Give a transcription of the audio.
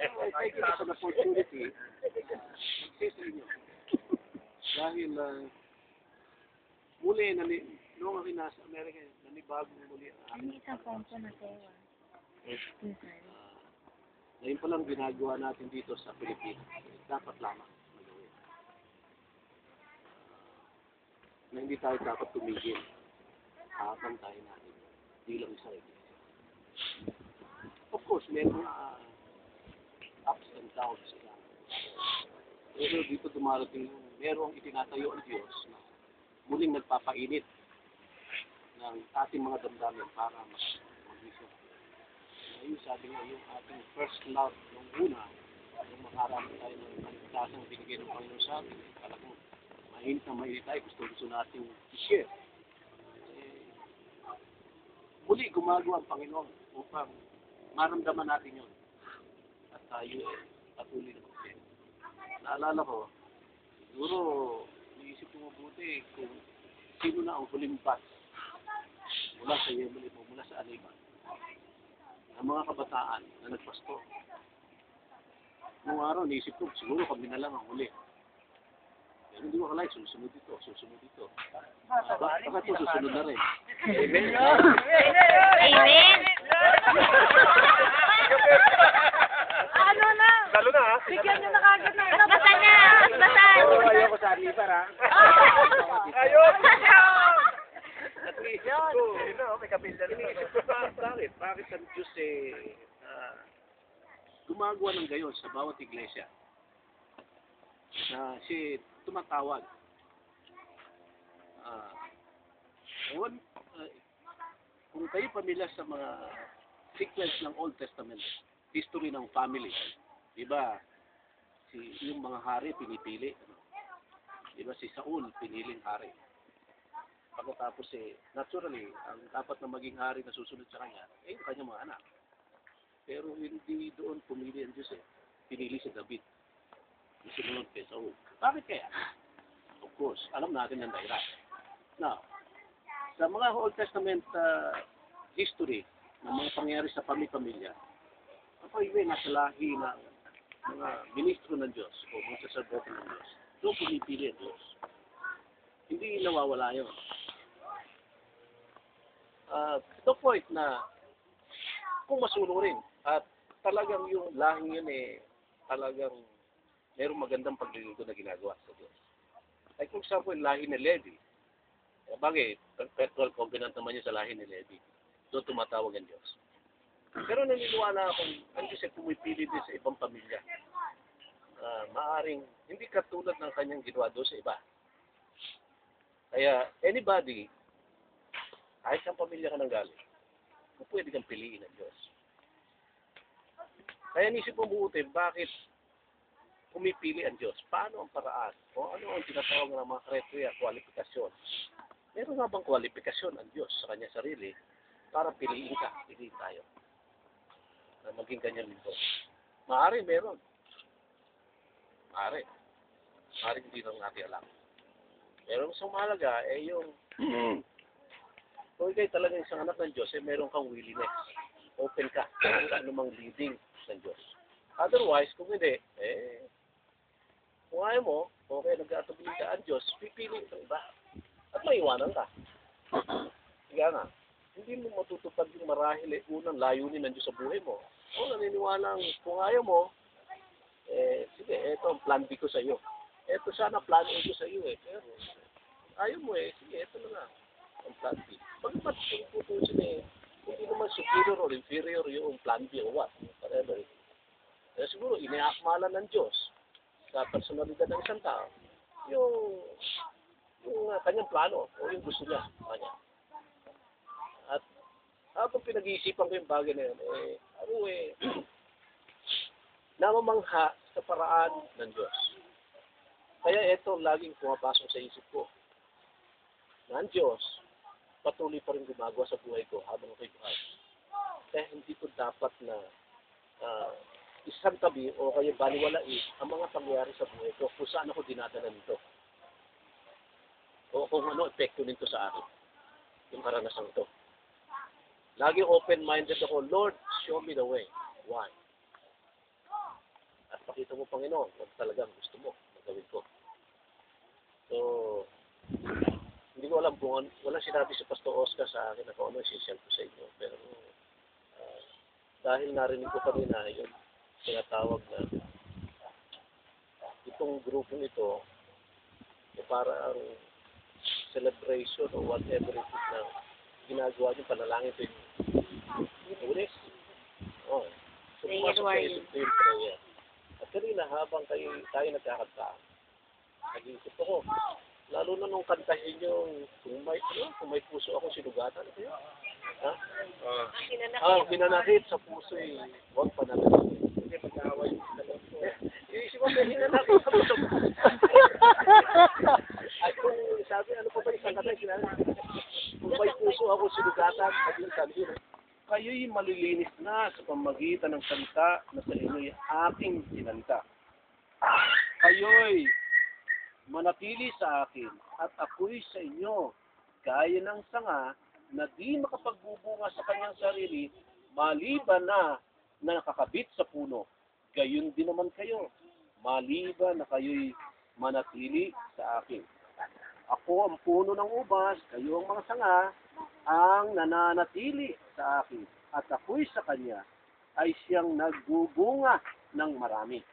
I take it as an opportunity. Mag-say sa inyo. Dahil muli, noong ako nasa Amerika, nanibago muli ang aking isang pompo na tewa. ngayon pa lang ginagawa natin dito sa Pilipinas. Dapat lamang magawin. Na hindi tayo dapat tumigil. Hakan tayo natin. Bilang isa ito. Of course, meron ups and downs sila. Pero dito dumarating yung merong itinatayo ang Diyos na muling nagpapainit ng ating mga damdamin para mag-mission. Ngayon sabi nga yung ating first love ng una, yung makarami tayo ng kaligtasang binigay ng Panginoon sa atin, talagang mainit na mainit tayo, gusto natin i-share. Muli gumagawa ang Panginoon upang maramdaman natin yun. At tayo patuloy na mag-share. Naalala ko, siguro iisip ko mabuti kung sino na ang huling batch mula sa Yemen o mula sa Aliman. Ang mga kabataan na nagpasto. Noong araw, naisip ko, siguro kami na lang ang huli. Pero hindi ko kalay, susunod dito. Baka po susunod na rin. Amen? Amen! Ano na? Lalo na ha? Bigyan nyo na kagad ng basbasan na! Basbasan! Ayoko sa Alibar ha. Ayun! At least, May kapilya rin. Bakit ang Diyos gumagawa ng gayon sa bawat iglesia? Na si tumatawag. Kung kayo pamilya sa mga sequence ng Old Testament, history ng family, di ba? Yung mga hari pinipili. Di ba si Saul piniling hari? Pagkatapos naturally, ang dapat na maging hari na susunod sa kanya, yung kanyang mga anak. Pero hindi doon pumili ang Diyos Pinili si David. Sumunod kay Saul. Bakit kaya? Of course, alam natin ang dahilan. Now, sa mga Old Testament history ng mga pangyayari sa pamilya, ako yung nasa lahi ng mga ministro ng Diyos o mga saserdote ng Diyos. Doon pumipili ang Diyos. Hindi nawawala yun. To the point na kung masunurin at talagang yung lahing yun talagang mayroong magandang paglilingkod na ginagawa sa Diyos. Like for example, lahi ni Levi. Bagay, perpetual covenant naman yun sa lahi ni Levi. Doon tumatawag ang Diyos. Pero naniniwala akong ang Diyos ay pumipili din sa ibang pamilya. Maaring hindi katulad ng kanyang ginawa doon sa iba. Kaya anybody, kahit sa pamilya ka nang galing, kung pwede kang piliin ng Diyos. Kaya nisip mo buti, bakit pumipili ang Diyos? Paano ang paraan? O ano ang tinatawag ng mga kriteria, kwalifikasyon? Meron nga bang kwalifikasyon ang Diyos sa kanya sarili para piliin tayo na maging ganyan nito? Maaari meron. Maaari hindi lang natin alam. Pero mas mahalaga yung kung kayo talaga isang anak ng Diyos, meron kang willingness. Open ka sa anumang leading ng Diyos. Otherwise, kung hindi, kung ayaw mo, okay, nag-atubili ka ang Diyos, pipili ng iba. At maiwanan ka. Kaya nga, hindi mo matutupad yung marahil unang layunin ng Diyos sa buhay mo. O naniniwala kung ayaw mo, sige, ito ang plan B ko sa iyo. Ito sana plan A ko sa iyo Pero ayaw mo sige, ito na nga ang plan B. Pagkat kung putusin hindi naman superior or inferior yung plan B o what. Whatever. Siguro, iniakmalan ng Diyos sa personalidad ng isang tao yung kanyang plano o yung gusto niya kanya. At habang pinag-iisipan ko yung bagay na yun, namamangha sa paraan ng Diyos. Kaya ito laging pumapasok sa isip ko. Na ang Diyos, patuloy pa rin gumagawa sa buhay ko habang ako'y buhay. Kaya hindi ko dapat na isang tabi o kaya baliwalain ang mga pangyayari sa buhay ko kung saan ako dinadala nito. O kung ano epekto nito sa akin. Yung karanasan ito. Laging open-minded ako, Lord, show me the way. ipakita mo, Panginoon, kung talagang gusto mo na gawin ko. So, hindi ko alam kung walang sinabi si Pastor Oscar sa akin na kung ano i-share ko sa inyo. Pero dahil narinig ko kanina yung tinatawag na itong grupong ito para ang celebration o whatever it is na ginagawa niyo, panalangin ito yung ulis. Oh. So, pumasok sa isip ko yung prayer. At kanina, habang tayo nagkakanta, nag-iisip ako, lalo na nung kantahin yung kung may puso ako sinugatan. Ha? Hinanakit sa puso huwag panalangin. Kasi mag-aaway yung dalawa. Iisip ko, may hinanakit sa puso. At kung sabi, ano pa ba isang kanta sinabi? Kung may puso ako sinugatan, maging sabihin, kayo'y malilinis na sa pamagitan ng salita na sa inyo'y aking sinalita. Kayo'y manatili sa akin at ako'y sa inyo, gaya ng sanga na di makapagbubunga sa kanyang sarili, maliban na nakakabit sa puno. Gayon din naman kayo, maliban na kayo'y manatili sa akin. Ako ang puno ng ubas, kayo ang mga sanga, ang nananatili sa akin, at ako'y sa kanya, ay siyang nagbubunga ng marami.